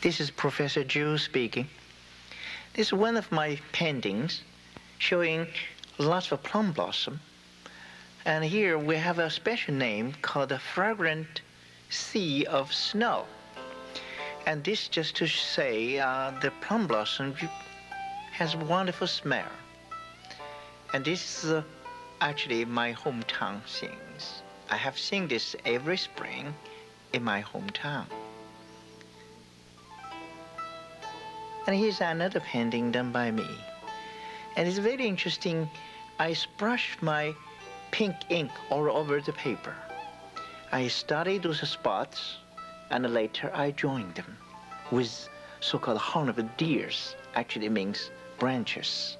This is Professor Ju speaking. This is one of my paintings showing lots of plum blossom. And here we have a special name called the fragrant sea of snow. And this just to say the plum blossom has wonderful smell. And this is actually my hometown scenes. I have seen this every spring in my hometown. And here's another painting done by me. And it's very interesting. I splashed my pink ink all over the paper. I studied those spots, and later I joined them with so-called horn of deers, actually means branches.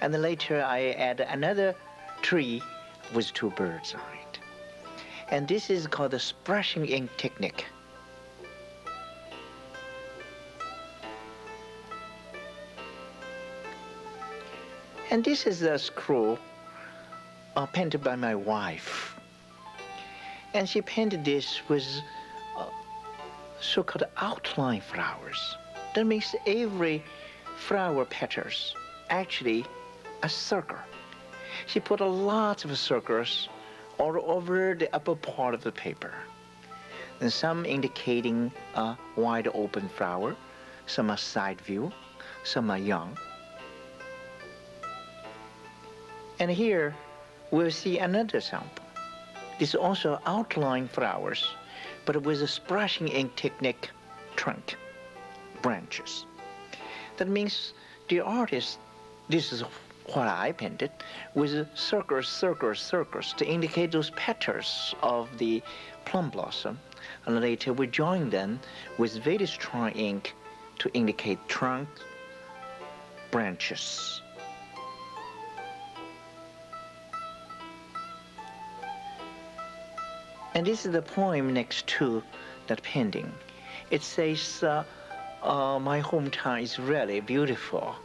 And later I add another tree with two birds on it. And this is called the splashing ink technique. And this is a scroll painted by my wife. And she painted this with so-called outline flowers. That means every flower petals actually a circle. She put a lot of circles all over the upper part of the paper. And some indicating a wide open flower, some are side view, some are young. And here we'll see another sample. This is also outline flowers, but with a splashing ink technique trunk, branches. That means the artist, this is what I painted, with circles, circles, circles to indicate those petals of the plum blossom. And later we join them with very strong ink to indicate trunk, branches. And this is the poem next to that painting. It says, my hometown is really beautiful.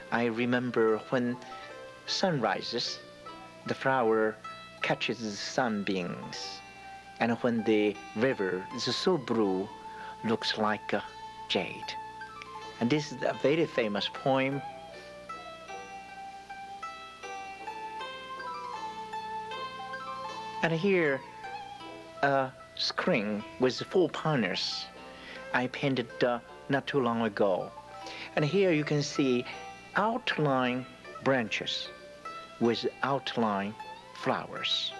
I remember when sun rises, the flower catches the sunbeams. And when the river is so blue, looks like a jade. And this is a very famous poem. And here, a screen with 4 partners I painted not too long ago. And here you can see outline branches with outline flowers.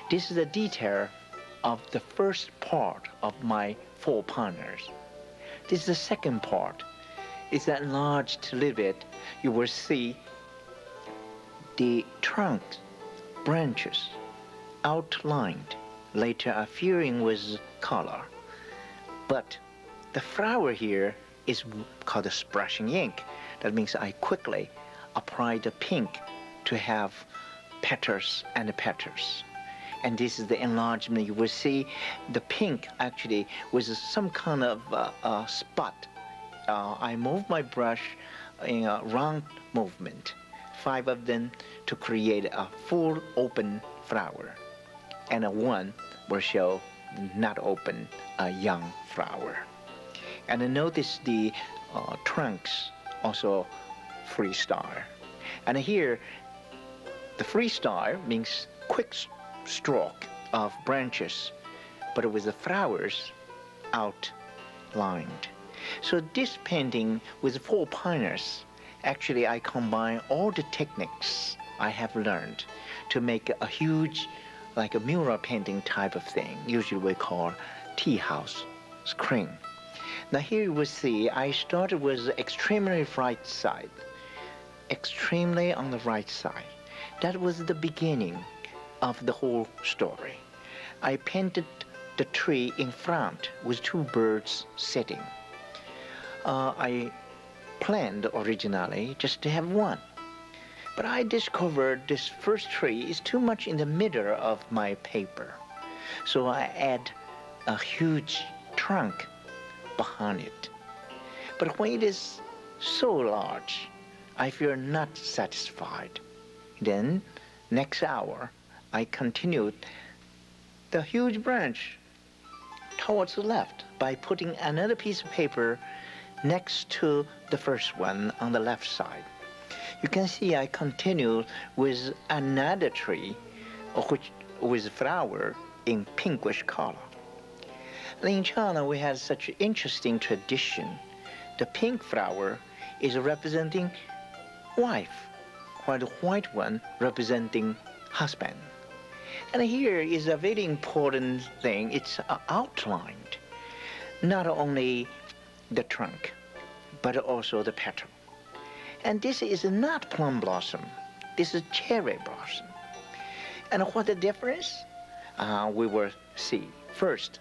This is the detail of the first part of my 4 partners. This is the second part. It's enlarged a little bit. You will see the trunk, branches, outlined, later filling with color. But the flower here is called the splashing ink. That means I quickly apply the pink to have petals and petals. And this is the enlargement. You will see the pink actually with some kind of spot. I move my brush in a round movement, 5 of them to create a full open flower. And one will show not open, a young flower. And notice the trunks also freestyle. And here, the freestyle means quick stroke of branches, but with the flowers outlined. So this painting with 4 partners, actually I combine all the techniques I have learned to make a huge, like a mural painting type of thing, usually we call tea house screen. Now here you will see I started with extremely right side, extremely on the right side. That was the beginning of the whole story. I painted the tree in front with 2 birds sitting. I planned originally just to have 1. But I discovered this first tree is too much in the middle of my paper. So I add a huge trunk behind it. But when it is so large, I feel not satisfied. Then, next hour, I continued the huge branch towards the left. by putting another piece of paper next to the first one on the left side. You can see I continue with another tree, which with flower in pinkish color. And in China, we have such an interesting tradition. The pink flower is representing wife, while the white one representing husband. And here is a very important thing. It's outlined, not only the trunk, but also the petal. And this is not plum blossom. This is cherry blossom. And what the difference? We will see. First,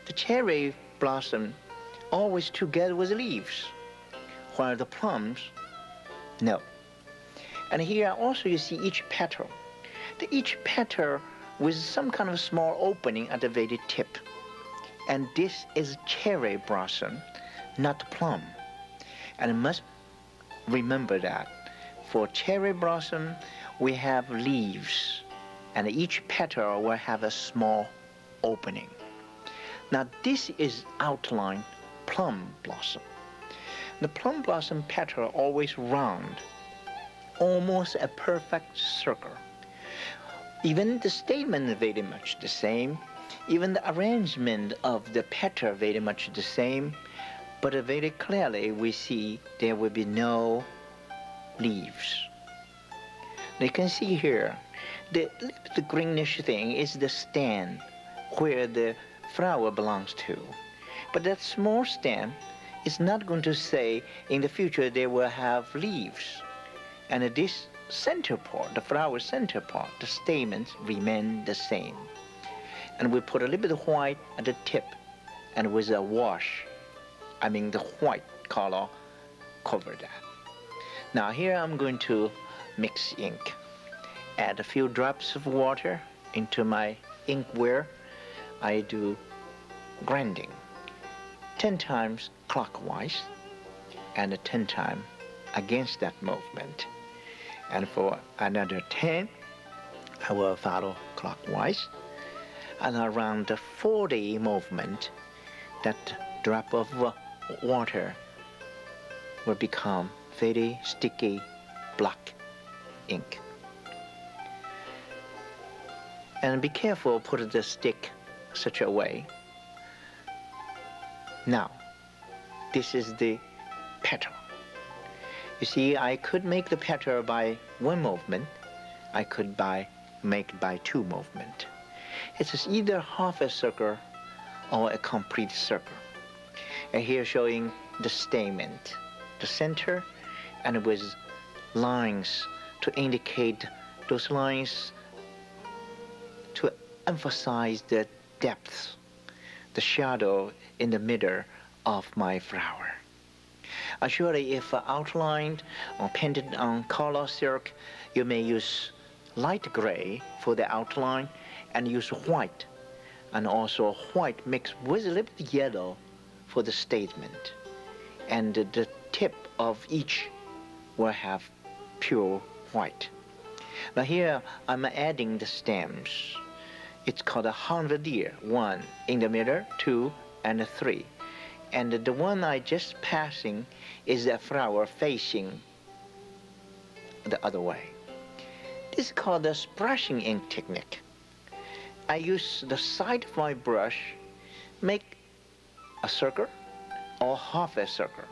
the cherry blossom always together with leaves, while the plums, no. And here also you see each petal. Each petal with some kind of small opening at the very tip. And this is cherry blossom, not plum. And you must remember that for cherry blossom, we have leaves, and each petal will have a small opening. Now this is outlined plum blossom. The plum blossom petal are always round, almost a perfect circle. Even the statement is very much the same. Even the arrangement of the petal very much the same. But very clearly we see there will be no leaves. You can see here, the greenish thing is the stem where the flower belongs to. But that small stem is not going to say in the future they will have leaves. And this center part, the flower center part, the stamens remain the same. And we put a little bit of white at the tip, and with a wash, the white color cover that. Now here I'm going to mix ink. Add a few drops of water into my inkware. I do grinding 10 times clockwise and 10 times against that movement. And for another 10, I will follow clockwise. And around the 40 movement, that drop of water will become very sticky black ink. And be careful, put the stick such a way. Now, this is the petal. You see, I could make the petal by one movement. I could make by two movements. It's either half a circle or a complete circle. And here showing the stamen, the center, and with lines to indicate those lines to emphasize the depth, the shadow in the middle of my flower. Surely if outlined or painted on color silk, you may use light gray for the outline and use white, and also white mixed with a little bit yellow for the statement. And the tip of each will have pure white. Now here I'm adding the stems. It's called a halberdier, 1 in the middle, 2 and 3. And the one I just passing is a flower facing the other way. This is called the brushing ink technique. I use the side of my brush, make a circle or half a circle,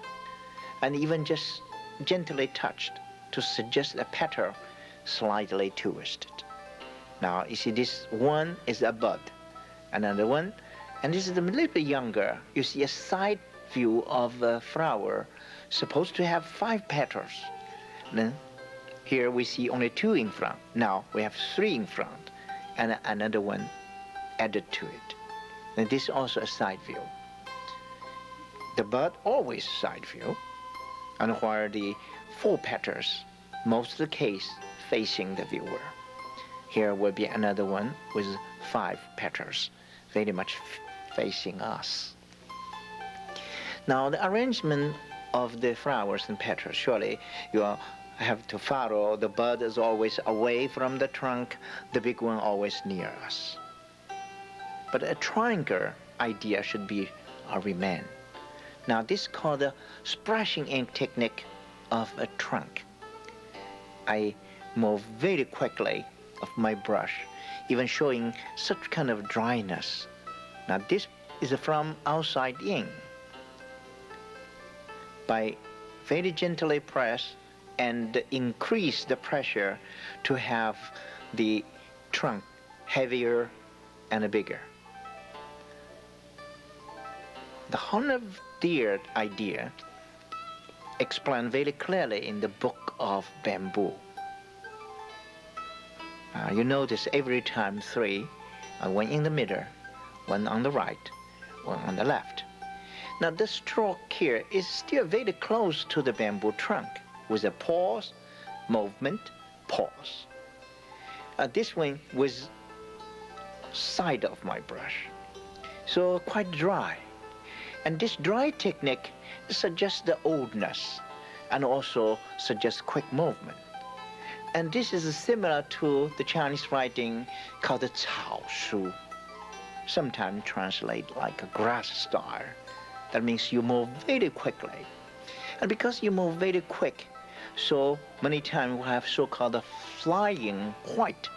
and even just gently touched to suggest a petal slightly twisted. Now you see this one is a bud, another one, and this is a little bit younger. You see a side view of a flower supposed to have 5 petals. Then here we see only 2 in front. Now we have 3 in front and another one added to it. And this is also a side view. The bud always side view, and while the 4 petals, most of the case facing the viewer. Here will be another one with 5 petals, very much facing us. Now the arrangement of the flowers and petals, surely you have to follow. The bud is always away from the trunk, the big one always near us. But a triangle idea should be remain. Now this is called the splashing ink technique of a trunk. I move very quickly of my brush, even showing such kind of dryness. Now this is from outside in. By very gently press and increase the pressure to have the trunk heavier and bigger. The horn of deer idea explained very clearly in the book of bamboo. You notice every time three, one in the middle, one on the right, one on the left. Now the stroke here is still very close to the bamboo trunk with a pause, movement, pause. This one was side of my brush, so quite dry. And this dry technique suggests the oldness and also suggests quick movement. And this is similar to the Chinese writing called the Cao Shu, sometimes translated like a grass star. That means you move very quickly. And because you move very quick, so many times we have so-called the flying white.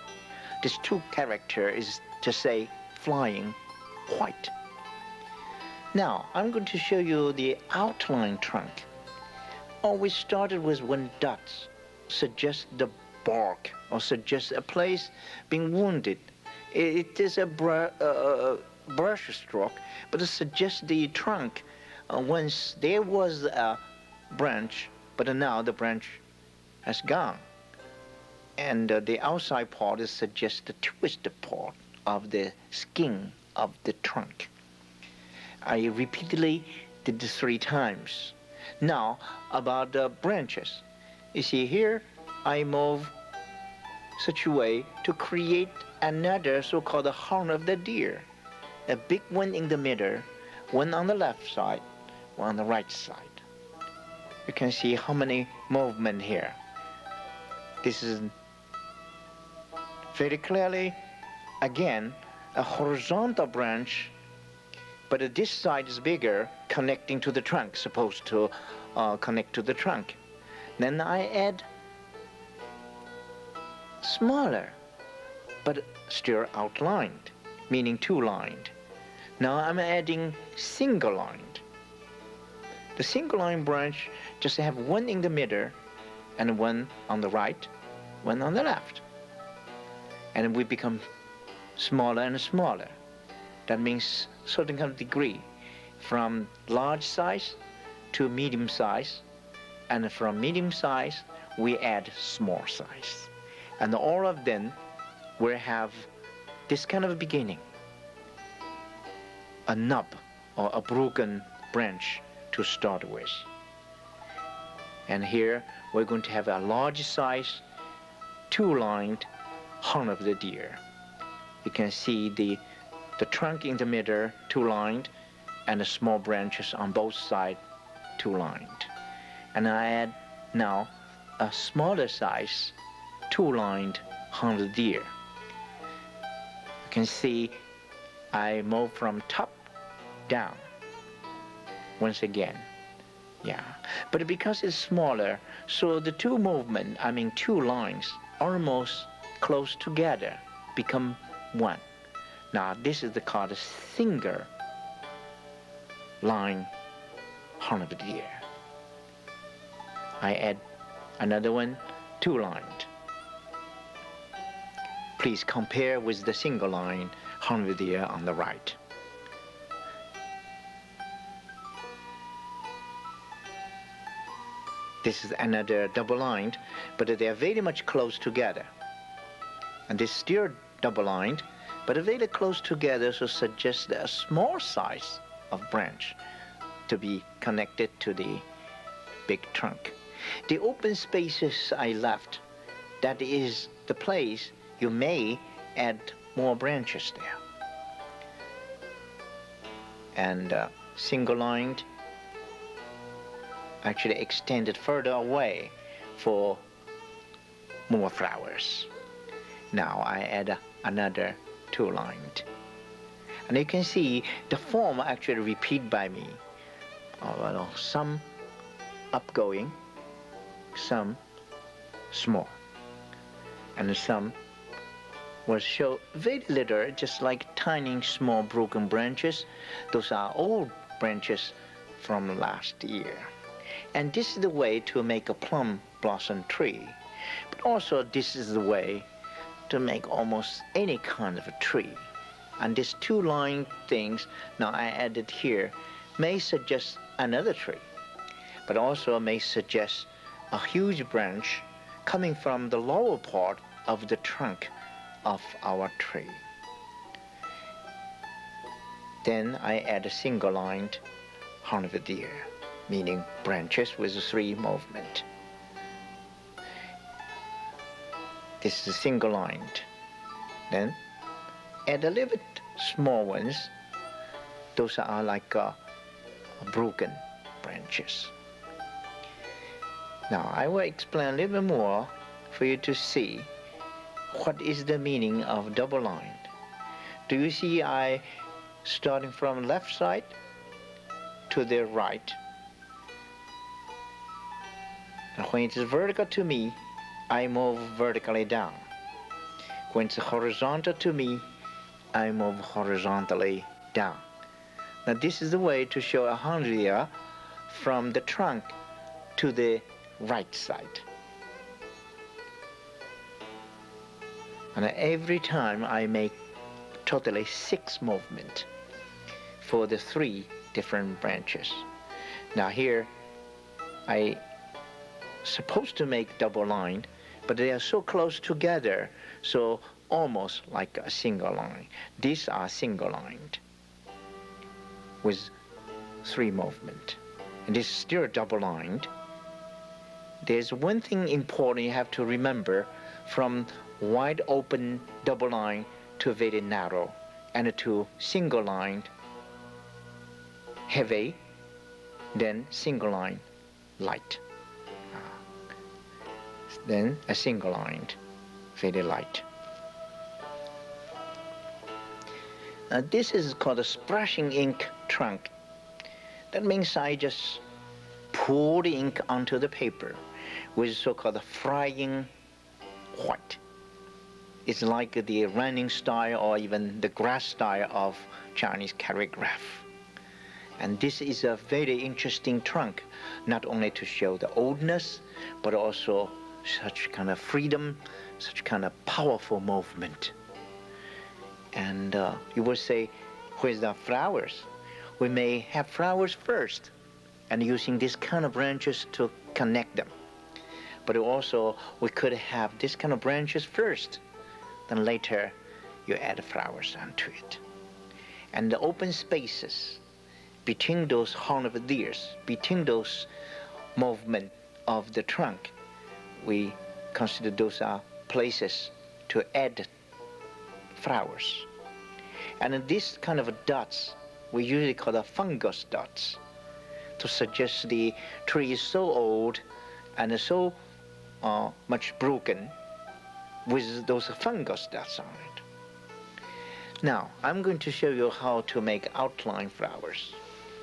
This two character is to say flying white. Now, I'm going to show you the outline trunk. Always started with one dot, suggests the bark or suggests a place being wounded. It is a brush stroke, but it suggests the trunk. Once there was a branch, but now the branch has gone. And the outside part is suggests the twisted part of the skin of the trunk. I repeatedly did this 3 times. Now, about the branches. You see here, I move such a way to create another so-called horn of the deer. A big one in the middle, one on the left side, one on the right side. You can see how many movement here. This is very clearly, again, a horizontal branch, but this side is bigger, connecting to the trunk, supposed to connect to the trunk. Then I add smaller, but still outlined, meaning 2-lined. Now I'm adding single-lined. The single-line branch just have one in the middle and one on the right, one on the left. And we become smaller and smaller. That means certain kind of degree, from large size to medium size, and from medium size we add small size. And all of them will have this kind of beginning, a nub or a broken branch to start with. And here we're going to have a large size 2-lined horn of the deer. You can see the trunk in the middle 2-lined and the small branches on both sides 2-lined. And I add now a smaller size 2-lined horn of the deer. You can see I move from top down once again. Yeah, but because it's smaller, so the 2 movement, 2 lines, almost close together, become one. Now this is called a single line horn of the deer. I add another one, 2-lined. Please compare with the single line horn of the deer on the right. This is another double-lined, but they are very much close together. And this is still double-lined, but very close together, so suggests a small size of branch to be connected to the big trunk. The open spaces I left, that is the place you may add more branches there. And single-lined actually extended further away for more flowers. Now I add another 2-lined. And you can see the form actually repeat by me. Well, some upgoing, some small, and some will show very little, just like tiny small broken branches. Those are old branches from last year. And this is the way to make a plum blossom tree. But also this is the way to make almost any kind of a tree. And these two line things now I added here may suggest another tree, but also may suggest a huge branch coming from the lower part of the trunk of our tree. Then I add a single-lined horn of a deer, meaning branches with 3 movement. This is single-lined. Then add a little bit small ones. Those are like broken branches. Now I will explain a little bit more for you to see what is the meaning of double line. Do you see I starting from left side to the right? And when it is vertical to me, I move vertically down. When it's horizontal to me, I move horizontally down. Now this is the way to show a handlia from the trunk to the right side. And every time I make totally 6 movements for the 3 different branches. Now here I supposed to make double line, but they are so close together, so almost like a single line. These are single lined with 3 movements. And this is still double lined. There's one thing important you have to remember: from wide open double line to very narrow, and to single lined heavy, then single line light, then a single lined very light. This is called a splashing ink trunk. That means I just pour the ink onto the paper with so-called flying white. It's like the running style or even the grass style of Chinese calligraph. And this is a very interesting trunk, not only to show the oldness, but also such kind of freedom, such kind of powerful movement. And you will say, where's the flowers? We may have flowers first, and using this kind of branches to connect them. But also, we could have this kind of branches first, then later you add flowers onto it. And the open spaces between those horn of deers, between those movement of the trunk, we consider those are places to add flowers. And this kind of dots, we usually call the fungus dots, to suggest the tree is so old and so much broken with those fungus dots on it. Now, I'm going to show you how to make outline flowers.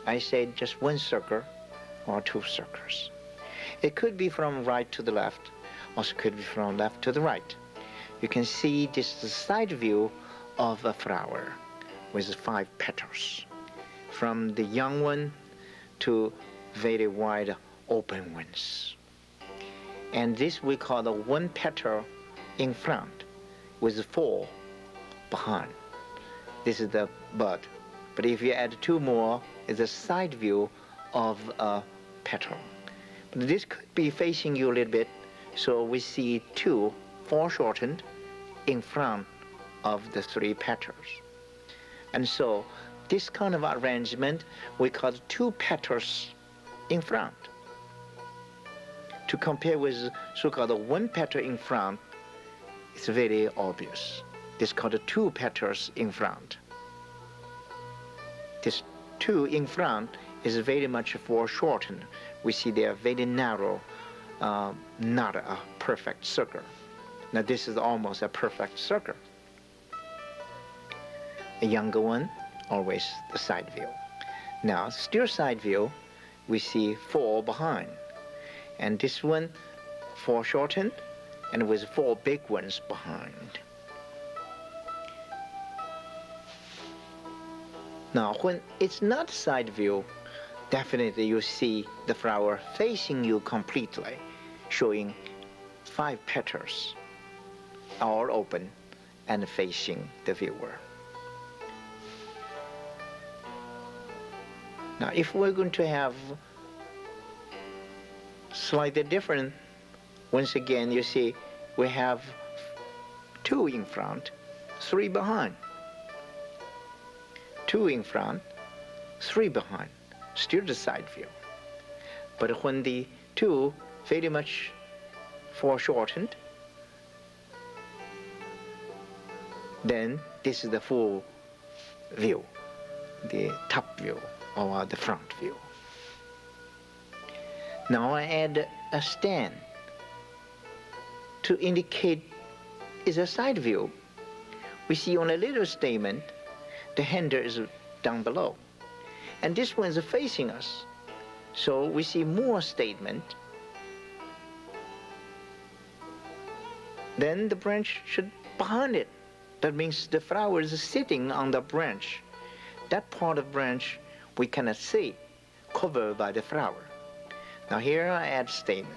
I said just 1 circle or 2 circles. It could be from right to the left, also could be from left to the right. You can see this is the side view of a flower with 5 petals, from the young one to very wide open ones. And this we call the 1 petal in front with 4 behind. This is the bud. But if you add 2 more, it's a side view of a petal. But this could be facing you a little bit, so we see 2 foreshortened in front of the 3 petals. And so this kind of arrangement we call 2 petals in front. To compare with so-called 1 petal in front, it's very obvious. This is called 2 petals in front. This 2 in front is very much foreshortened. We see they are very narrow, not a perfect circle. Now this is almost a perfect circle. A younger one always the side view. Now, still side view, we see 4 behind. And this one, 4 shortened, and with 4 big ones behind. Now, when it's not side view, definitely you see the flower facing you completely, showing 5 petals, all open and facing the viewer. Now, if we're going to have slightly different, once again, you see we have 2 in front, 3 behind. 2 in front, 3 behind, still the side view. But when the 2 very much foreshortened, then this is the full view, the top view or the front view. Now I add a stand to indicate it's a side view. We see on a little statement, the handle is down below. And this one is facing us. So we see more statement. Then the branch should behind it. That means the flower is sitting on the branch. That part of the branch we cannot see, covered by the flower. Now here I add statement.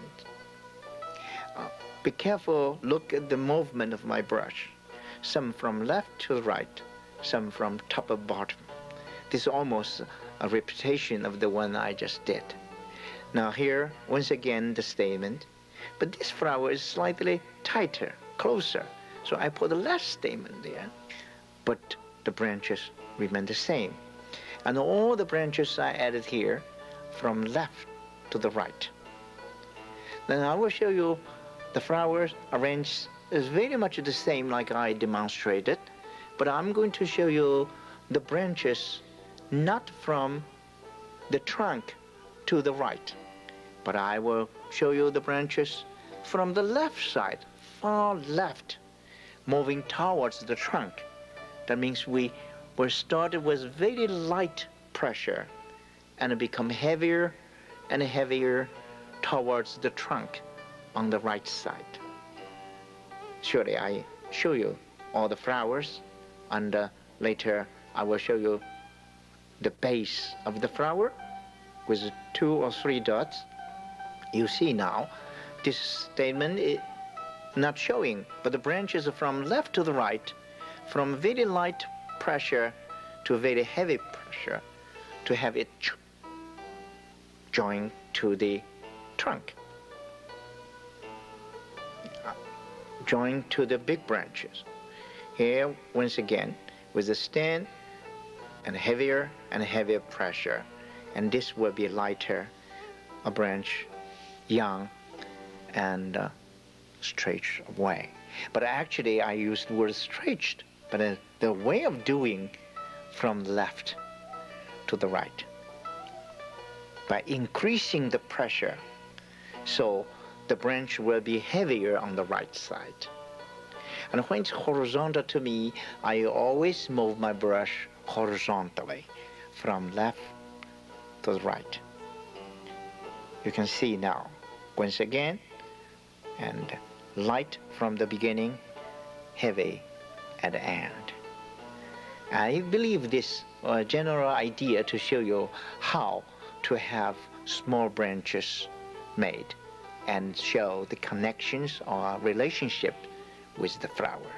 Be careful, look at the movement of my brush. Some from left to right, some from top to bottom. This is almost a repetition of the one I just did. Now here, once again, the statement. But this flower is slightly tighter, closer. So I put less statement there. But the branches remain the same. And all the branches I added here from left to the right. Then I will show you the flowers arranged is very much the same like I demonstrated, but I'm going to show you the branches not from the trunk to the right, but I will show you the branches from the left side, far left, moving towards the trunk. That means we were started with very light pressure and become heavier and heavier towards the trunk on the right side. Surely I show you all the flowers, and later I will show you the base of the flower with 2 or 3 dots. You see now this statement is not showing, but the branches from left to the right, from very light pressure to very heavy pressure, to have it join to the trunk, join to the big branches. Here, once again, with the stand and heavier pressure, and this will be lighter, a branch, young and stretched away. But actually, I used the word stretched, but the way of doing from left to the right, by increasing the pressure, so the branch will be heavier on the right side. And when it's horizontal to me, I always move my brush horizontally from left to the right. You can see now, once again, and light from the beginning, heavy at the end. I believe this general idea to show you how to have small branches made and show the connections or relationship with the flower.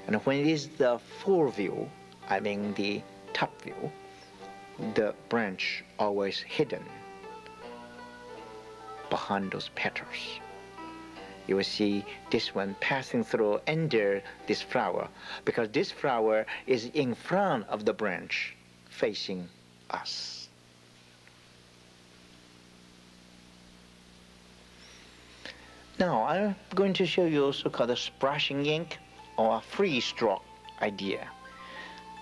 And when it is the full view, I mean the top view, the branch always hidden behind those petals. You will see this one passing through under this flower, because this flower is in front of the branch facing us. Now I'm going to show you so-called a splashing ink or a free stroke idea.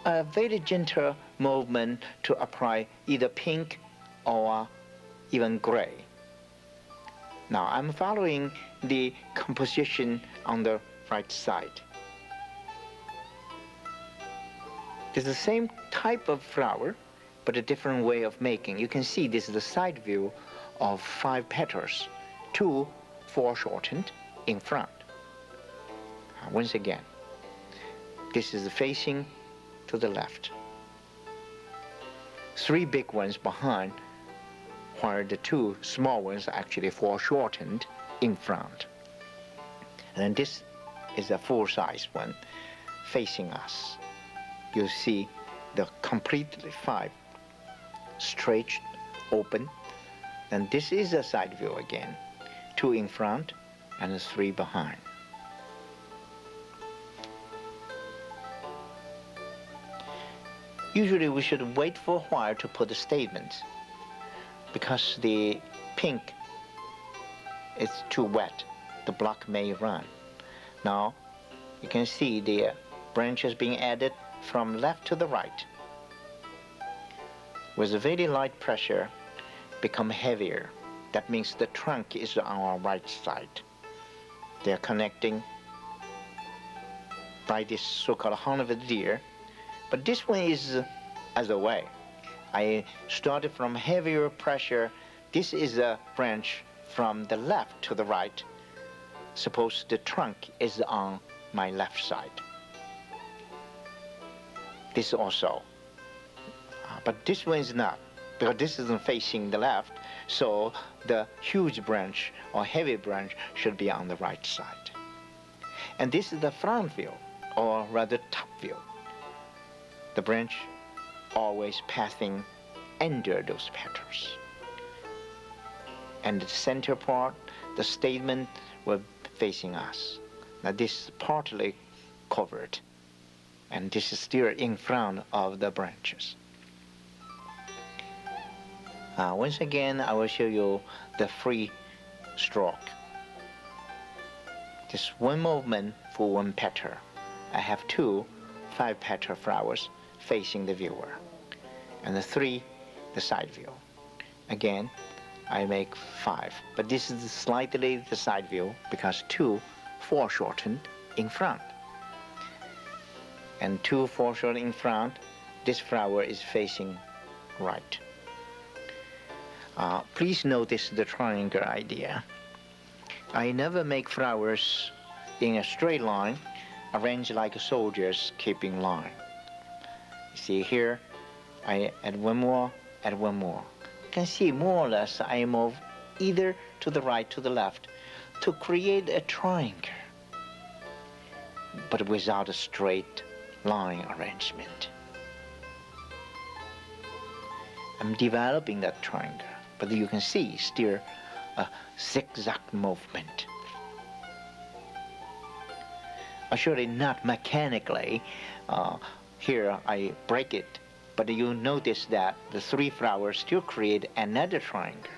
A very gentle movement to apply either pink or even gray. Now I'm following the composition on the right side. It's the same type of flower, but a different way of making. You can see this is the side view of 5 petals, 2 foreshortened in front. Once again, this is facing to the left. 3 big ones behind, while the 2 small ones are actually foreshortened in front. And then this is a full-size one facing us. You see the completely 5 straight open. And this is a side view again, 2 in front and 3 behind. Usually we should wait for a while to put the statements because the pink is too wet. The block may run. Now you can see the branches being added from left to the right. With a very light pressure, become heavier. That means the trunk is on our right side. They are connecting by this so-called horn of the deer, but this one is other way. I started from heavier pressure. This is a branch from the left to the right. Suppose the trunk is on my left side. This also, but this one is not, because this isn't facing the left, so the huge branch or heavy branch should be on the right side. And this is the front view, or rather top view. The branch always passing under those petals. And the center part, the statement will facing us. Now this is partly covered, and this is still in front of the branches. Once again, I will show you the free stroke. Just one movement for one petal. I have 2 5-petal flowers facing the viewer, and the 3 the side view. Again, I make 5, but this is slightly the side view because 2 foreshortened in front. And 2 foreshortened in front, this flower is facing right. Please notice the triangle idea. I never make flowers in a straight line, arranged like soldiers keeping line. You see here, I add one more, add one more. You can see more or less I move either to the right, to the left, to create a triangle, but without a straight line arrangement. I'm developing that triangle, but you can see still a zigzag movement. Surely not mechanically. Here I break it, but you notice that the 3 flowers still create another triangle.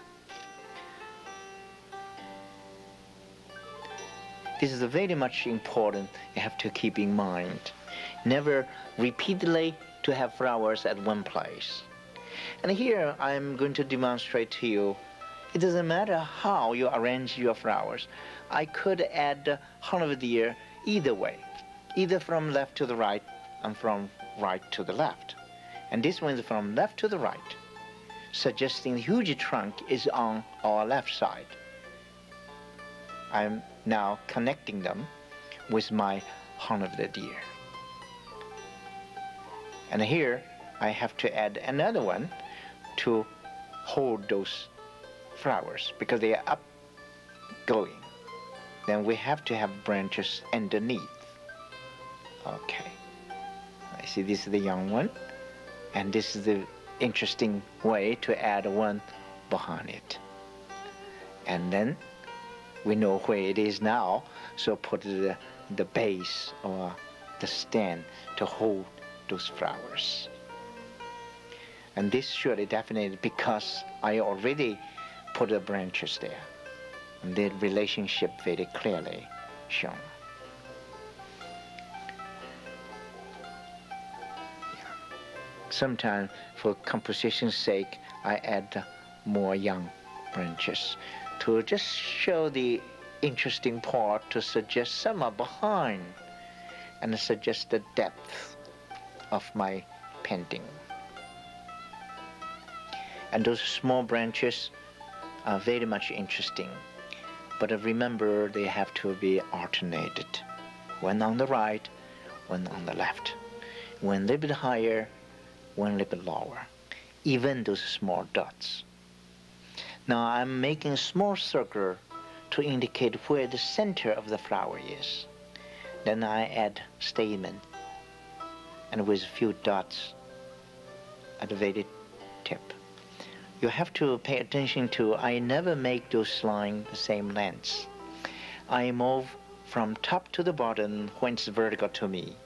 This is very much important. You have to keep in mind. Never repeatedly to have flowers at one place. And here I'm going to demonstrate to you, it doesn't matter how you arrange your flowers. I could add horn of the deer either way, either from left to the right and from right to the left. And this one is from left to the right, suggesting the huge trunk is on our left side. I'm now connecting them with my horn of the deer. And here I have to add another one to hold those flowers because they are up going. Then we have to have branches underneath. Okay. I see this is the young one, and this is the interesting way to add one behind it. And then we know where it is now, so put the base or the stand to hold those flowers. And this surely definitely because I already put the branches there, and the relationship very clearly shown. Sometimes for composition's sake I add more young branches to just show the interesting part, to suggest some are behind and suggest the depth of my painting. And those small branches are very much interesting. But remember, they have to be alternated. One on the right, one on the left. One a little bit higher, one a little bit lower. Even those small dots. Now I'm making a small circle to indicate where the center of the flower is. Then I add stamen, and with a few dots at the very tip. You have to pay attention to, I never make those lines the same length. I move from top to the bottom when it's vertical to me.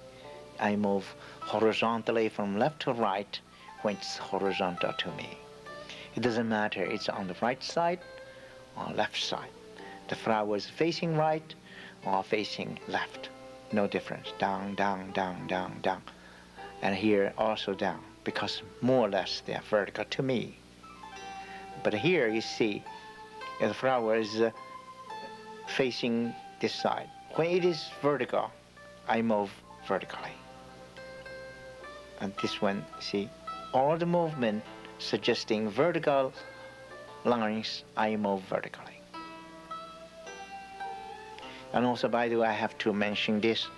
I move horizontally from left to right when it's horizontal to me. It doesn't matter, it's on the right side or left side. The flower is facing right or facing left. No difference. Down, down, down, down, down. And here also down, because more or less they are vertical to me. But here you see the flower is facing this side. When it is vertical, I move vertically. And this one, see, all the movement suggesting vertical lines, I move vertically. And also, by the way, I have to mention this.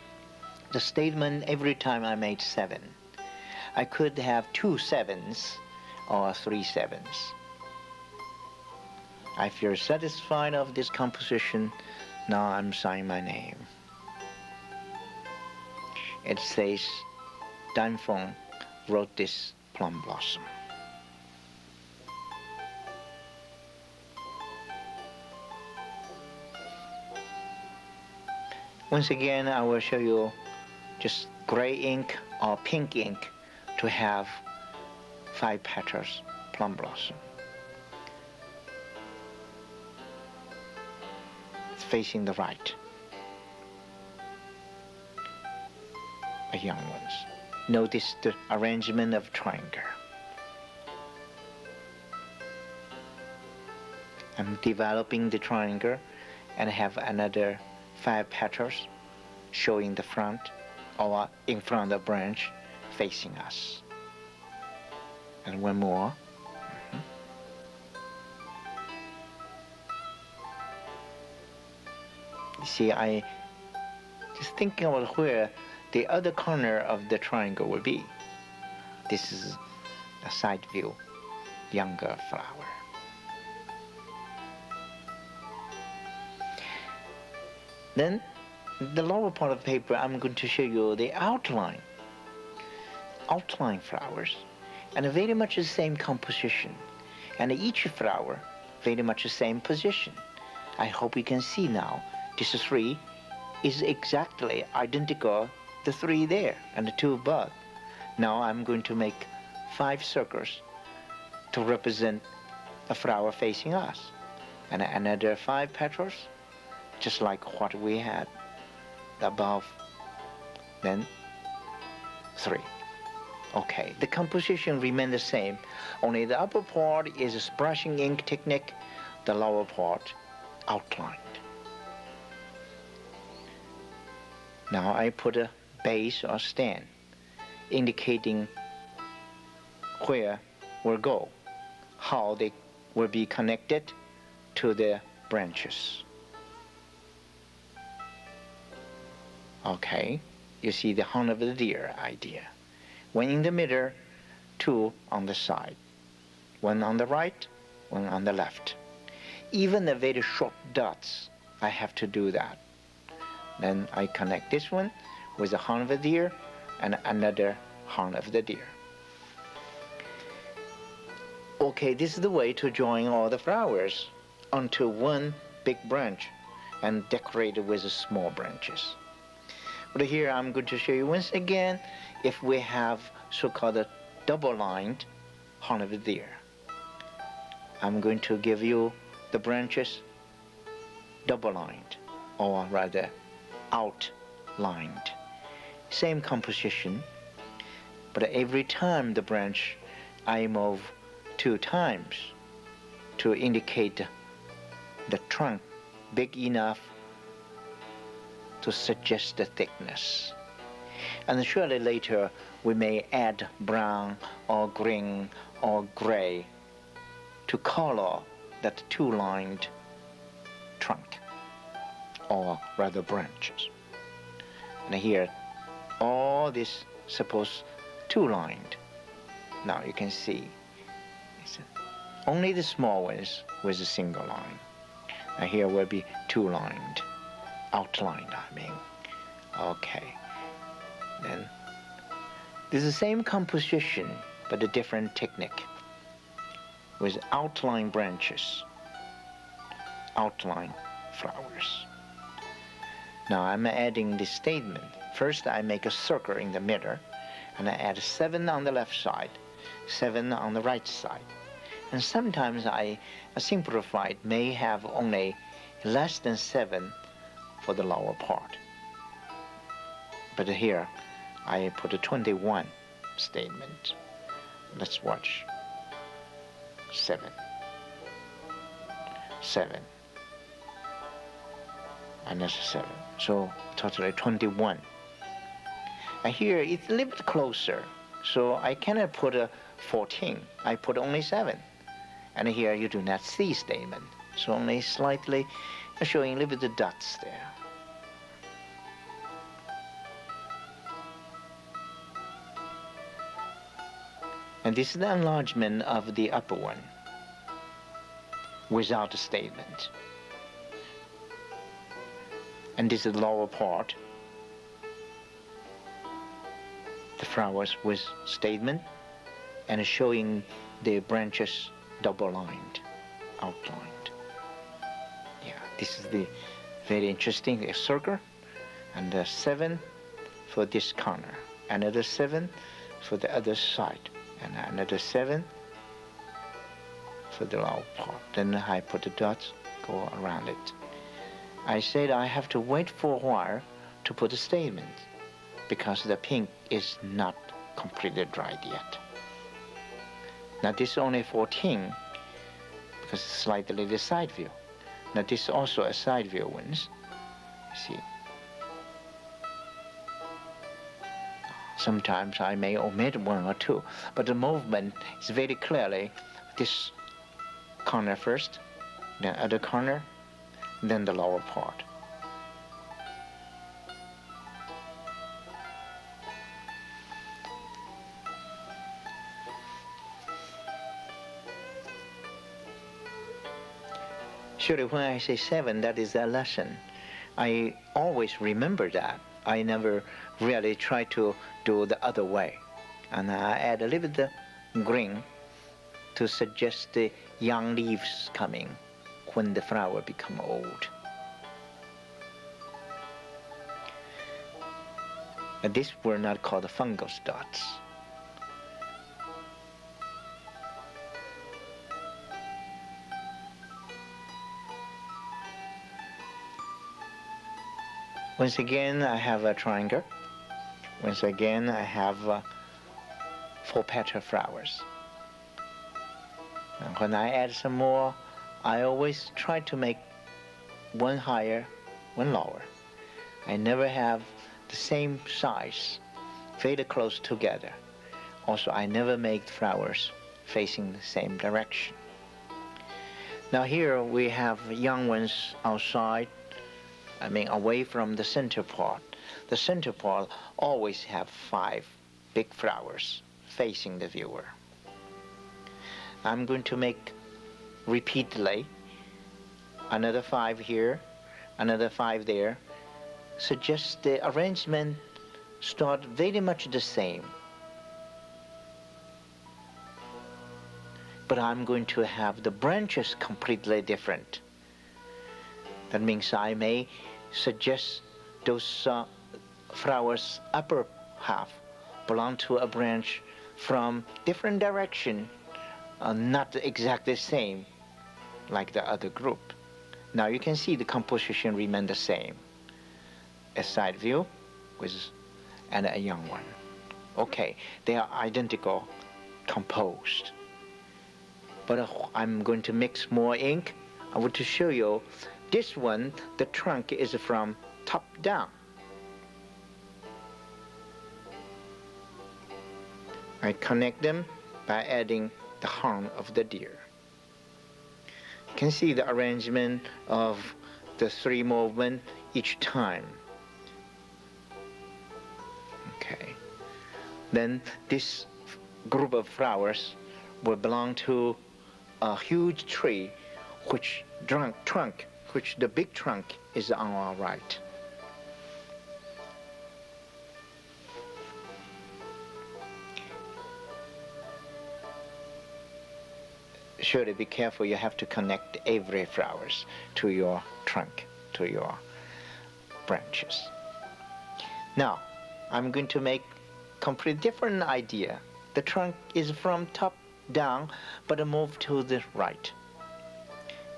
The statement, every time I made 7. I could have 2 7s or 3 7s. I feel satisfied of this composition. Now I'm signing my name. It says, Dan Feng wrote this plum blossom. Once again, I will show you just gray ink or pink ink to have 5 petals plum blossom. It's facing the right. The young ones. Notice the arrangement of triangle. I'm developing the triangle and have another 5 petals showing the front or in front of the branch facing us. And one more. You see, I just thinking about where the other corner of the triangle will be. This is a side view, younger flower. Then, the lower part of the paper, I'm going to show you the outline flowers, and very much the same composition, and each flower very much the same position. I hope you can see now, this 3 is exactly identical the 3 there and the 2 above. Now I'm going to make 5 circles to represent a flower facing us, and another 5 petals, just like what we had above, then 3. Okay, the composition remains the same, only the upper part is a brushing ink technique, the lower part outlined. Now I put a base or stand indicating where will go, how they will be connected to the branches. Okay, you see the horn of the deer idea. One in the middle, 2 on the side. One on the right, one on the left. Even the very short dots, I have to do that. Then I connect this one with the horn of the deer and another horn of the deer. Okay, this is the way to join all the flowers onto one big branch and decorate it with the small branches. But here I'm going to show you once again if we have so-called a double-lined horn of the deer. I'm going to give you the branches double-lined, or rather outlined. Same composition, but every time the branch I move 2 times to indicate the trunk big enough to suggest the thickness. And surely later we may add brown or green or gray to color that two-lined trunk, or rather branches. And here, all this suppose two-lined. Now you can see it's only the small ones with a single line. Now here will be two-lined, outlined, I mean. Okay. Then this is the same composition, but a different technique with outline branches, outline flowers. Now I'm adding this statement. First I make a circle in the middle, and I add 7 on the left side, 7 on the right side. And sometimes a simplified may have only less than 7 for the lower part. But here I put a 21 statement. Let's watch. 7, 7, another 7. So totally 21. And here it's a little bit closer. So I cannot put a 14. I put only 7. And here you do not see statement. So only slightly showing a little bit of dots there. And this is the enlargement of the upper one without a statement. And this is the lower part, the flowers with statement and showing the branches double-lined, outlined. Yeah, this is the very interesting circle, and 7 for this corner, another 7 for the other side, and another 7 for the lower part. Then I put the dots, go around it. I said I have to wait for a while to put a statement because the pink is not completely dried yet. Now this is only 14 because it's slightly the side view. Now this is also a side view ones. You see. Sometimes I may omit 1 or 2, but the movement is very clearly this corner first, then other corner, then the lower part. Surely when I say 7, that is a lesson. I always remember that. I never really try to do the other way. And I add a little bit of green to suggest the young leaves coming when the flower become old. And these were not called the fungus dots. Once again, I have a triangle. Once again, I have 4 petal flowers. And when I add some more, I always try to make one higher, one lower. I never have the same size, very close together. Also, I never make flowers facing the same direction. Now here we have young ones outside, away from the center part. The center part always have 5 big flowers facing the viewer. I'm going to make repeatedly another 5 here, another 5 there. Suggest the arrangement start very much the same. But I'm going to have the branches completely different. That means I may suggest those flowers' upper half belong to a branch from different direction, not exactly the same like the other group. Now you can see the composition remain the same. A side view and a young one. Okay, they are identical, composed. But I'm going to mix more ink. I want to show you this one, the trunk is from top down. I connect them by adding the horn of the deer. You can see the arrangement of the three movements each time. Okay. Then this group of flowers will belong to a huge tree, which the big trunk is on our right. Surely be careful, you have to connect every flowers to your trunk, to your branches. Now, I'm going to make completely different idea. The trunk is from top down, but move to the right.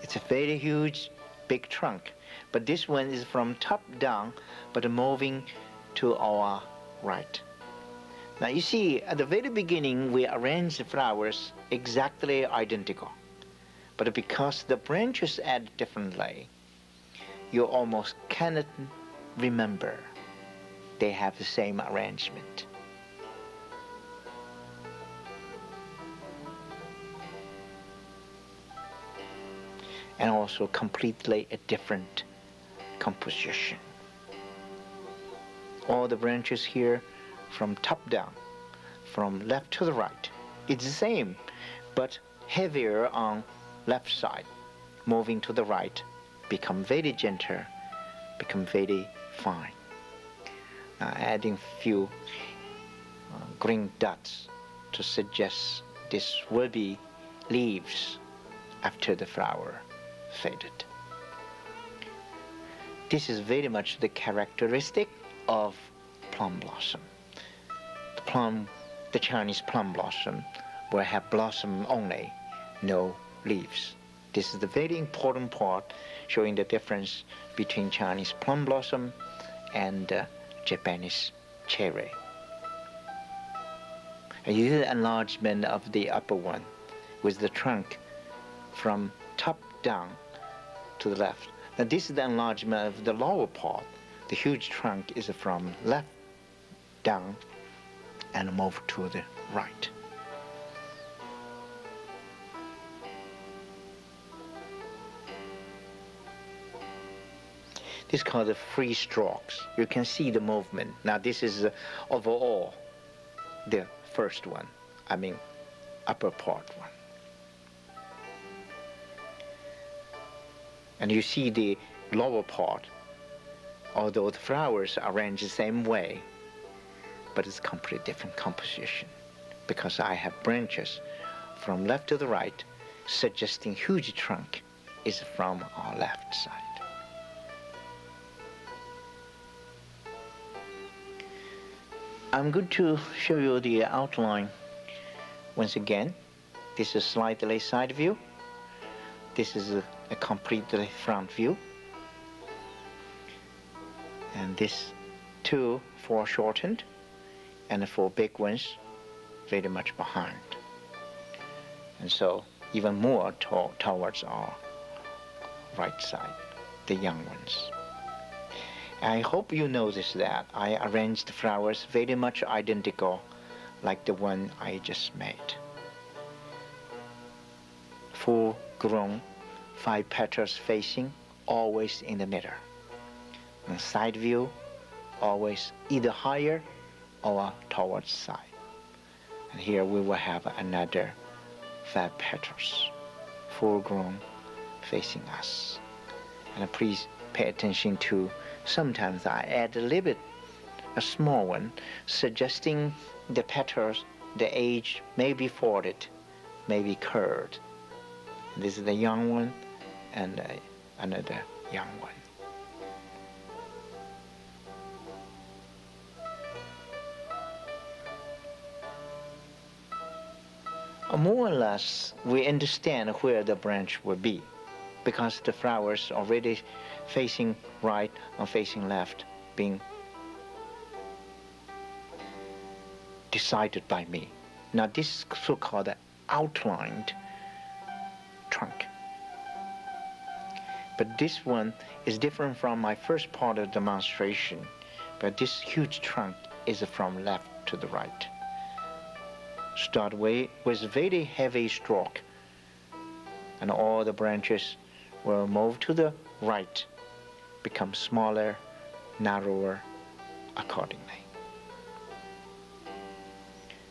It's a very huge, big trunk, but this one is from top down, but moving to our right. Now you see, at the very beginning, we arranged the flowers exactly identical. But because the branches add differently, you almost cannot remember they have the same arrangement. And also completely a different composition. All the branches here from top down, from left to the right. It's the same, but heavier on left side. Moving to the right, become very gentle, become very fine. Now adding few green dots to suggest this will be leaves after the flower faded. This is very much the characteristic of plum blossom. The Chinese plum blossom will have blossom only, no leaves. This is the very important part showing the difference between Chinese plum blossom and Japanese cherry. And this is the enlargement of the upper one with the trunk from top down to the left. Now this is the enlargement of the lower part. The huge trunk is from left down and move to the right. This is called the free strokes. You can see the movement. Now this is overall the first one, I mean upper part one. And you see the lower part, although the flowers are arranged the same way, but it's completely different composition because I have branches from left to the right, suggesting huge trunk is from our left side. I'm going to show you the outline once again. This is slightly side view. This is a completely front view. And this two foreshortened and the four big ones very much behind. And so even more towards our right side, the young ones. I hope you notice that I arranged the flowers very much identical like the one I just made. Full grown, 5 petals facing, always in the middle. And side view, always either higher or towards side. And here we will have another 5 petals, full grown, facing us. And please pay attention to, sometimes I add a little bit, a small one, suggesting the petals, the edge may be folded, may be curved. This is the young one and another young one. More or less, we understand where the branch will be because the flowers already facing right and facing left being decided by me. Now this is so-called outlined trunk. But this one is different from my first part of the demonstration. But this huge trunk is from left to the right. Start with very heavy stroke, and all the branches will move to the right, become smaller, narrower accordingly.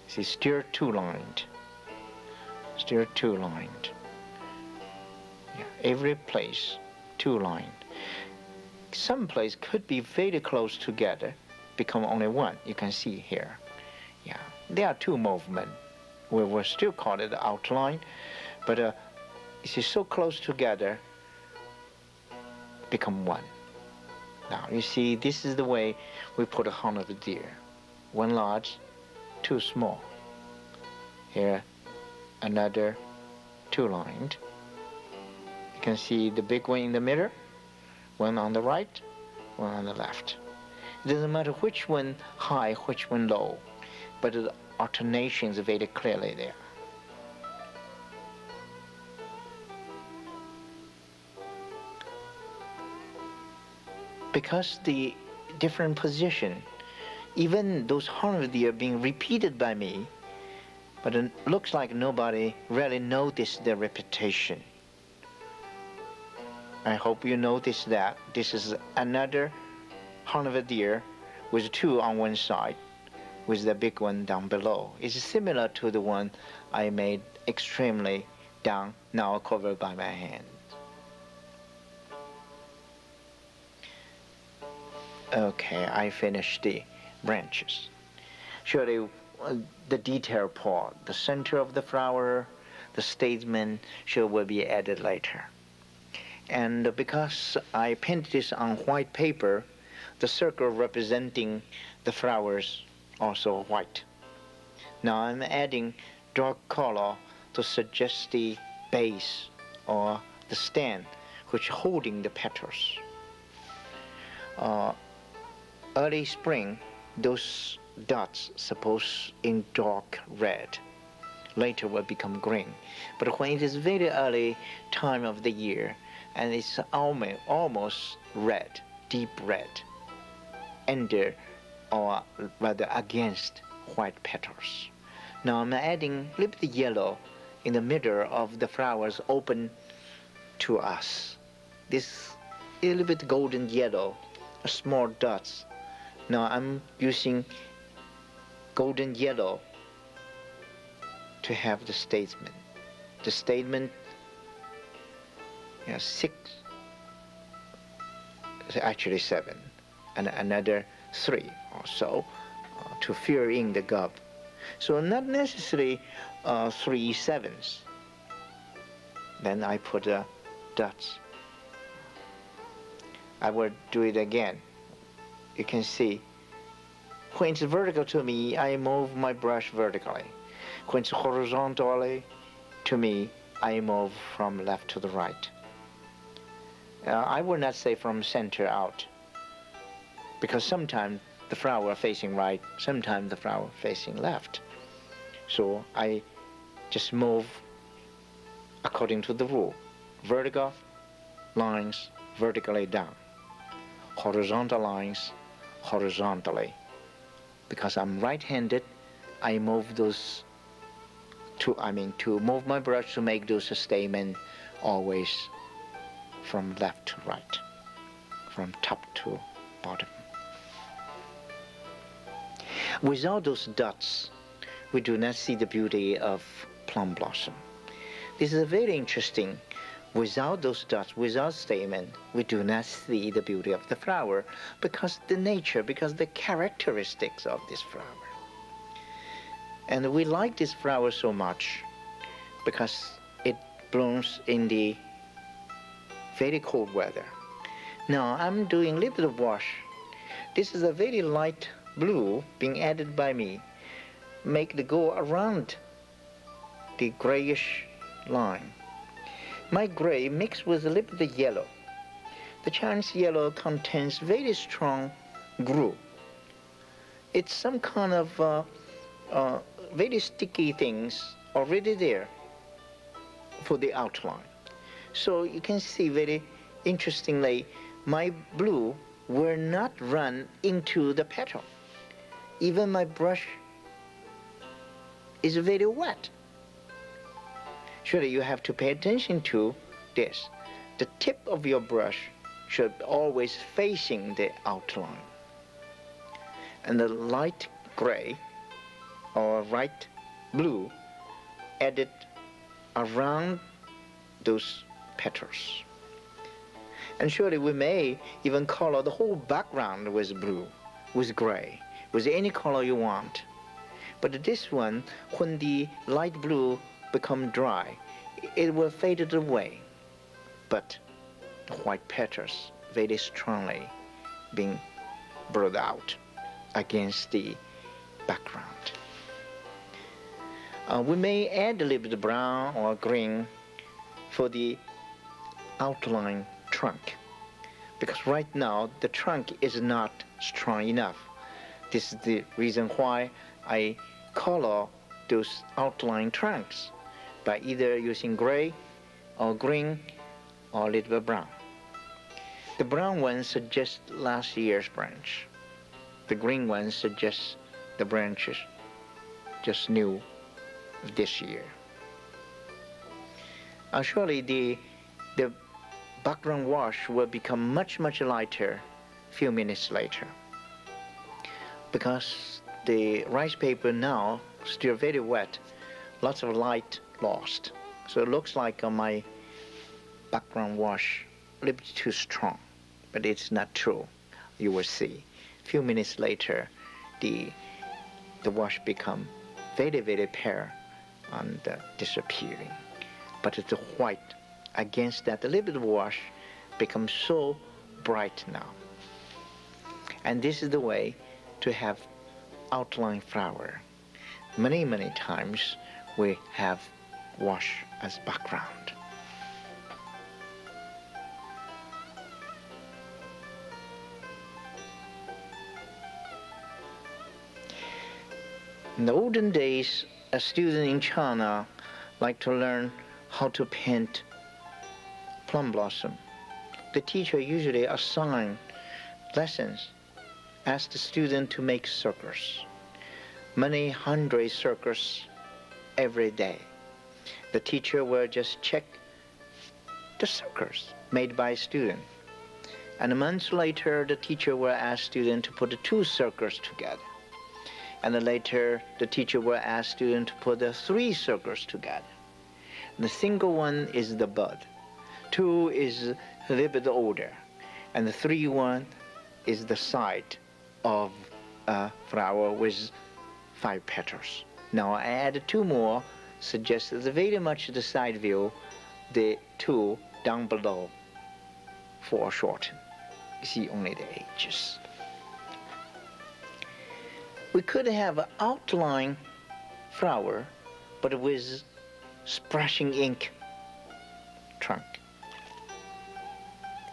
See, still two-lined. Still two-lined. Yeah, every place two-lined. Some place could be very close together, become only one. You can see here. Yeah, there are two movements. We will still call it the outline, but it is so close together, become one. Now you see, this is the way we put a horn of the deer. One large, two small. Here, another two-lined. You can see the big one in the middle, one on the right, one on the left. It doesn't matter which one high, which one low, but the alternation is very clearly there. Because the different position, even those harmony are being repeated by me, but it looks like nobody really noticed the repetition. I hope you notice that this is another horn of a deer with two on one side, with the big one down below. It's similar to the one I made extremely down, now covered by my hand. Okay, I finished the branches. Surely the detail part, the center of the flower, the statement sure will be added later. And because I painted this on white paper, the circle representing the flowers also white. Now I'm adding dark color to suggest the base or the stand which holding the petals. Early spring, those dots suppose in dark red. Later will become green. But when it is very early time of the year, and it's almost red, deep red, under or rather against white petals. Now I'm adding a little bit yellow in the middle of the flowers open to us. This a little bit golden yellow, small dots. Now I'm using golden yellow to have the statement. The statement, six, actually seven, and another three or so to fill in the gap. So not necessarily 3 sevens. Then I put dots. I will do it again. You can see when it's vertical to me, I move my brush vertically. When it's horizontally to me, I move from left to the right. I will not say from center out, because sometimes the flower facing right, sometimes the flower facing left. So I just move according to the rule. Vertical lines vertically down. Horizontal lines horizontally. Because I'm right-handed, I move those to move my brush to make those statements always from left to right, from top to bottom. Without those dots, we do not see the beauty of plum blossom. This is very interesting. Without those dots, without statement, we do not see the beauty of the flower because the characteristics of this flower. And we like this flower so much because it blooms in the very cold weather. Now I'm doing a little bit of wash. This is a very light blue being added by me. Make the go around the grayish line. My gray mixed with a little bit of yellow. The Chinese yellow contains very strong glue. It's some kind of very sticky things already there for the outline. So you can see very interestingly, my blue will not run into the petal. Even my brush is very wet. Surely you have to pay attention to this. The tip of your brush should always facing the outline. And the light gray or light blue added around those petals. And surely we may even color the whole background with blue, with gray, with any color you want. But this one, when the light blue become dry, it will fade away. But the white petals very strongly being brought out against the background. We may add a little bit of brown or green for the outline trunk, because right now the trunk is not strong enough. This is the reason why I color those outline trunks by either using gray or green or a little bit brown. The brown one suggests last year's branch. The green one suggests the branches just new this year. Surely the background wash will become much lighter a few minutes later, because the rice paper now still very wet, lots of light lost. So it looks like my background wash a little bit too strong, but it's not true. You will see. A few minutes later, the wash become very pale and disappearing. But the white against that little bit of wash becomes so bright now. And this is the way to have outline flower. Many times we have wash as background. In the olden days, a student in China liked to learn how to paint plum blossom. The teacher usually assigned lessons, asked the student to make circles, many hundred circles every day. The teacher will just check the circles made by a student. And a month later, the teacher will ask student to put the two circles together. And then later, the teacher will ask student to put the three circles together. The single one is the bud. Two is a little bit older. And the three one is the side of a flower with 5 petals. Now I add 2 more, suggests very much the side view, the 2 down below foreshorten. You see only the edges. We could have an outline flower, but with splashing ink trunk.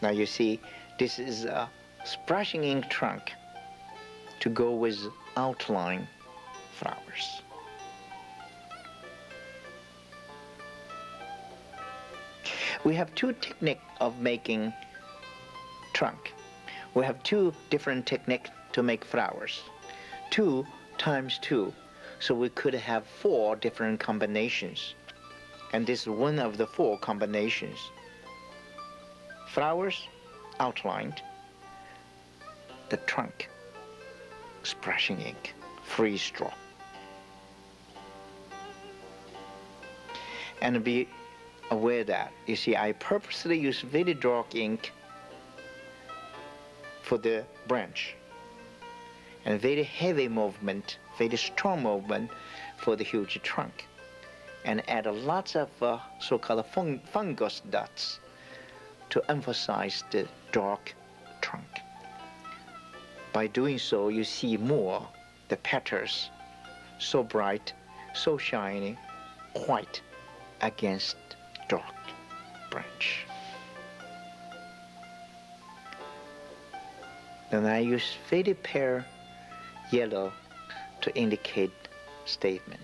Now you see, this is a splashing ink trunk to go with outline flowers. We have 2 techniques of making trunk. We have 2 different techniques to make flowers. 2 times 2, so we could have 4 different combinations. And this is one of the 4 combinations. Flowers outlined, the trunk splashing ink, free straw. And be aware that, you see, I purposely use very dark ink for the branch, and very heavy movement, very strong movement for the huge trunk, and add lots of so-called fungus dots to emphasize the dark trunk. By doing so, you see more the petals so bright, so shiny, white against dark branch. Then I use very pale yellow to indicate statement.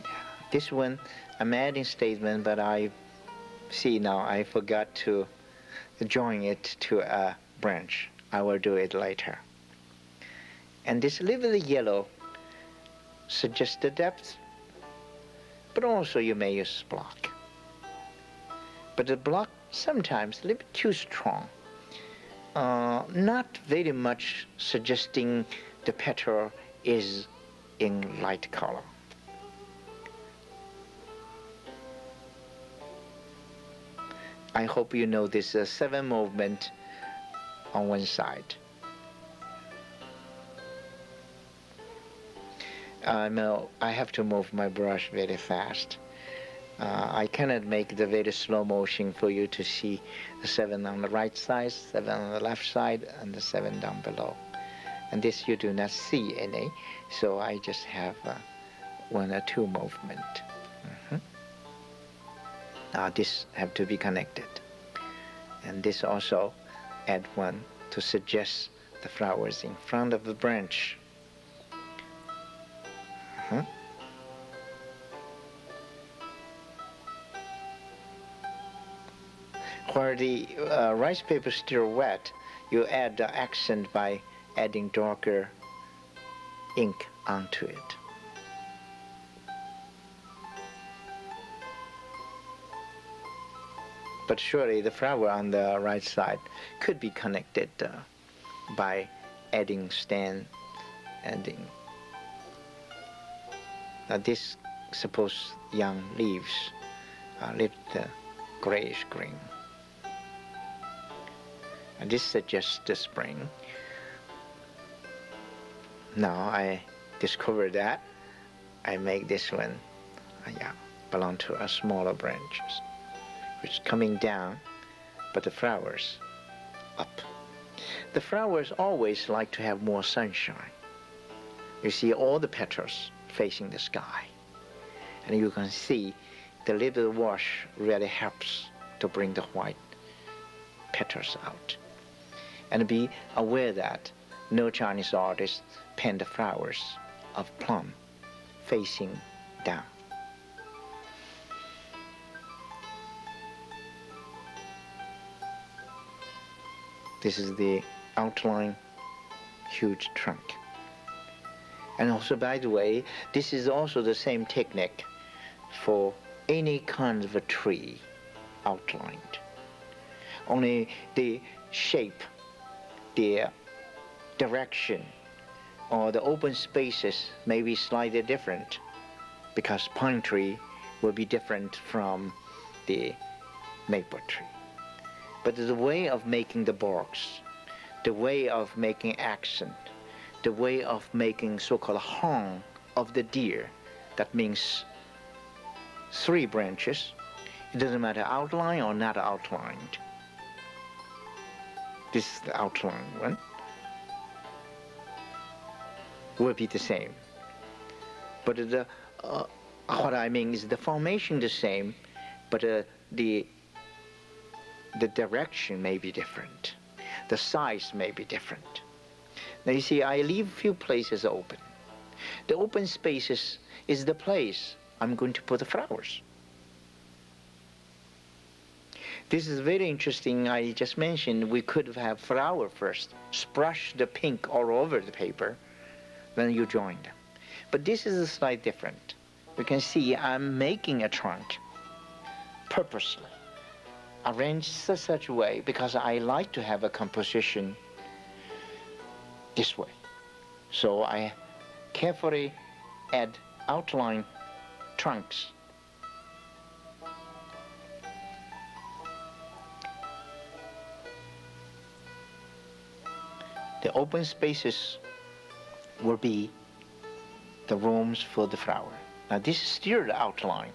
Yeah. This one I'm adding statement, but I see now I forgot to join it to a branch. I will do it later. And this little bit of yellow suggests the depth, but also you may use block. But the block sometimes a little bit too strong, not very much suggesting the petal is in light color. I hope you know this 7 movement on one side. I have to move my brush very fast. I cannot make the very slow motion for you to see the 7 on the right side, 7 on the left side, and the 7 down below. And this you do not see any, so I just have 1 or 2 movement. Now this have to be connected. And this also add 1 to suggest the flowers in front of the branch. Where the rice paper is still wet, you add the accent by adding darker ink onto it. But surely the flower on the right side could be connected by adding stem, adding. Now this suppose young leaves are little grayish green. And this suggests the spring. Now I discovered that I make this one belong to a smaller branches, which coming down, but the flowers up. The flowers always like to have more sunshine. You see all the petals facing the sky, and you can see the little wash really helps to bring the white petals out. And be aware that no Chinese artist paint the flowers of plum facing down. This is the outline huge trunk. And also, by the way, this is also the same technique for any kind of a tree outlined. Only the shape, the direction, or the open spaces may be slightly different, because pine tree will be different from the maple tree. But the way of making the barks, the way of making accent, the way of making so-called horn of the deer, that means 3 branches. It doesn't matter outline or not outlined. This is the outline one. Will be the same. But what I mean is the formation the same, but the direction may be different. The size may be different. Now you see, I leave few places open. The open spaces is the place I'm going to put the flowers. This is very interesting. I just mentioned we could have flower first, splash the pink all over the paper, then you join them. But this is a slight different. You can see I'm making a trunk purposely, arranged such a way because I like to have a composition this way. So I carefully add outline trunks. The open spaces will be the rooms for the flower. Now this is still the outline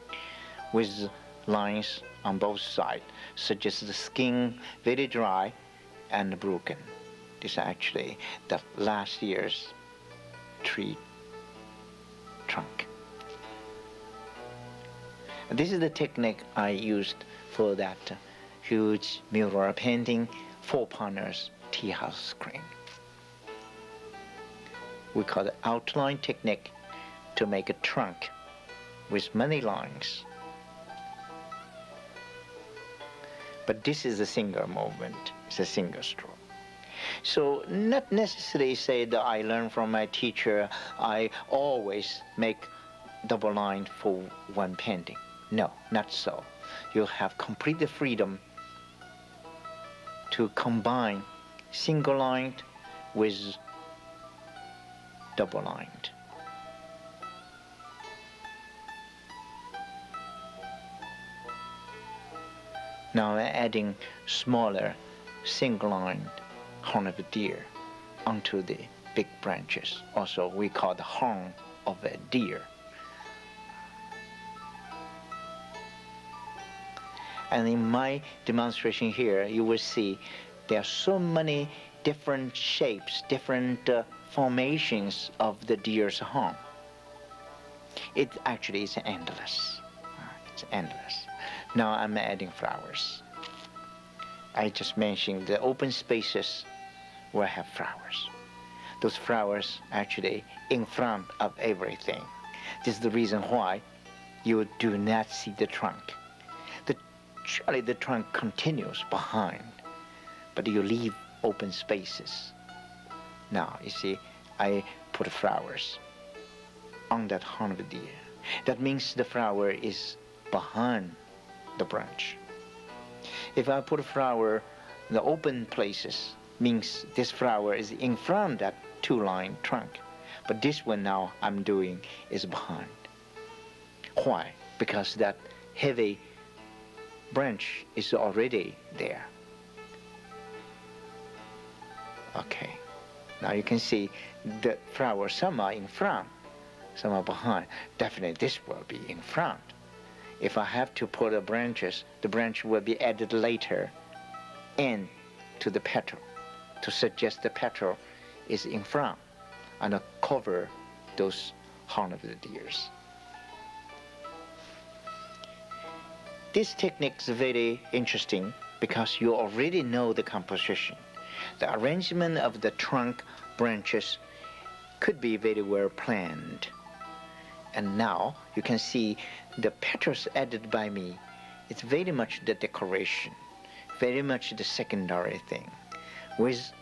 with lines on both sides, such as the skin very dry and broken. This is actually the last year's tree trunk. And this is the technique I used for that huge mural painting, 4 partners tea house screen. We call it outline technique to make a trunk with many lines. But this is a single movement, it's a single stroke. So not necessarily say that I learned from my teacher, I always make double line for one painting. No, not so. You have complete the freedom to combine single lined with double lined. Now I'm adding smaller single lined horn of a deer onto the big branches. Also we call the horn of a deer. And in my demonstration here, you will see there are so many different shapes, different formations of the deer's horn. It actually is endless. It's endless. Now I'm adding flowers. I just mentioned the open spaces will have flowers. Those flowers actually in front of everything. This is the reason why you do not see the trunk. Surely the trunk continues behind, but you leave open spaces. Now, you see, I put flowers on that horn of the deer. That means the flower is behind the branch. If I put a flower in the open places, means this flower is in front of that two-line trunk. But this one now I'm doing is behind. Why? Because that heavy branch is already there. Okay, now you can see the flowers, some are in front, some are behind. Definitely this will be in front. If I have to put the branches, the branch will be added later into the petal to suggest the petal is in front and cover those horn of the deers. This technique is very interesting because you already know the composition. The arrangement of the trunk branches could be very well planned. And now you can see the petals added by me. It's very much the decoration, very much the secondary thing. With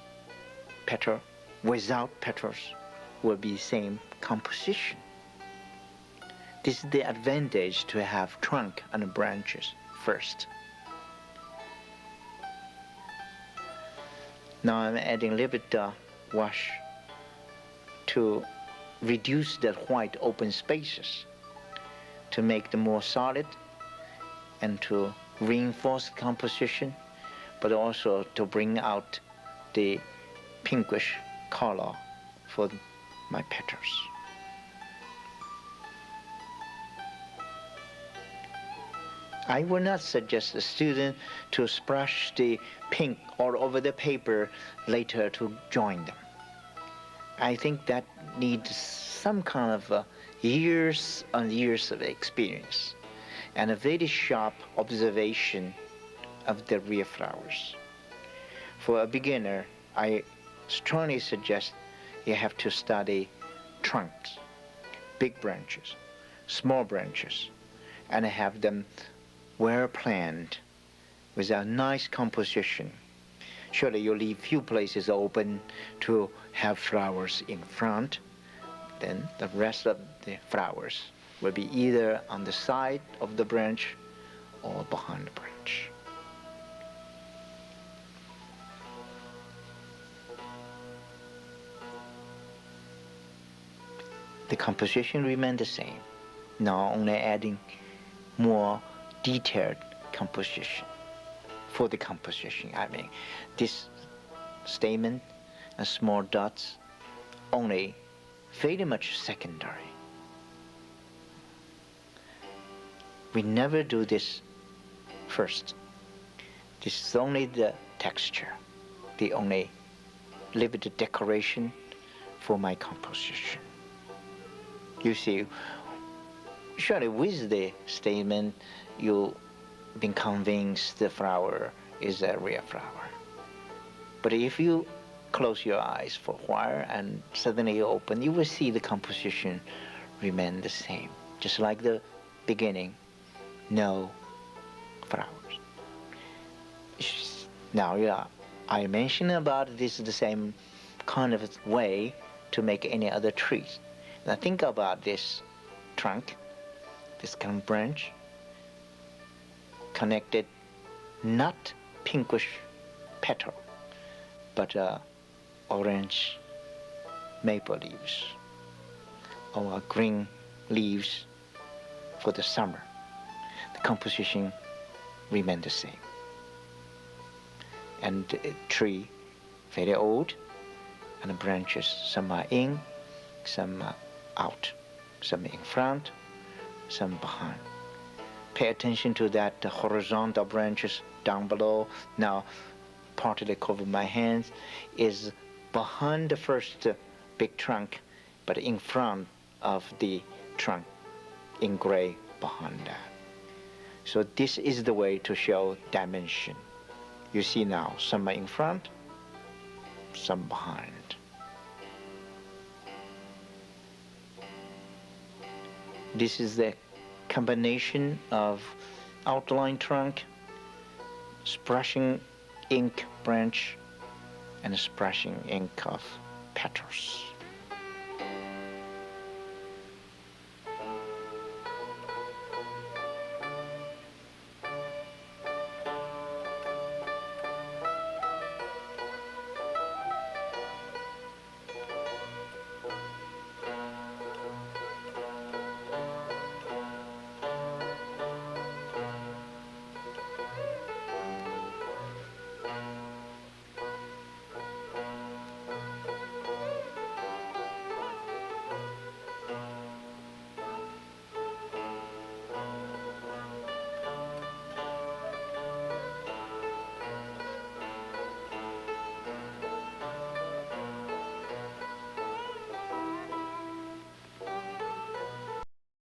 petal, without petals will be same composition. This is the advantage to have trunk and branches first. Now I'm adding a little bit wash to reduce the white open spaces, to make them more solid and to reinforce the composition, but also to bring out the pinkish color for my petals. I would not suggest the student to splash the pink all over the paper later to join them. I think that needs some kind of years and years of experience and a very sharp observation of the real flowers. For a beginner, I strongly suggest you have to study trunks, big branches, small branches, and have them well planned with a nice composition. Surely you leave few places open to have flowers in front, then the rest of the flowers will be either on the side of the branch or behind the branch. The composition remains the same, now only adding more detailed composition. For the composition, I mean, this statement and small dots only very much secondary. We never do this first. This is only the texture, the only limited decoration for my composition. You see, surely with the statement, you've been convinced the flower is a real flower. But if you close your eyes for a while and suddenly you open, you will see the composition remain the same. Just like the beginning, no flowers. Now you are I mentioned about this the same kind of way to make any other trees. Now think about this trunk, this kind of branch, connected not pinkish petal, but orange maple leaves or green leaves for the summer. The composition remained the same. And the tree, very old, and the branches, some are in, some are out, some in front, some behind. Pay attention to that, the horizontal branches down below, now partly cover my hands, is behind the first big trunk, but in front of the trunk, in gray behind that. So this is the way to show dimension. You see now, some are in front, some behind. This is the combination of outline trunk, splashing ink branch, and splashing ink of petals.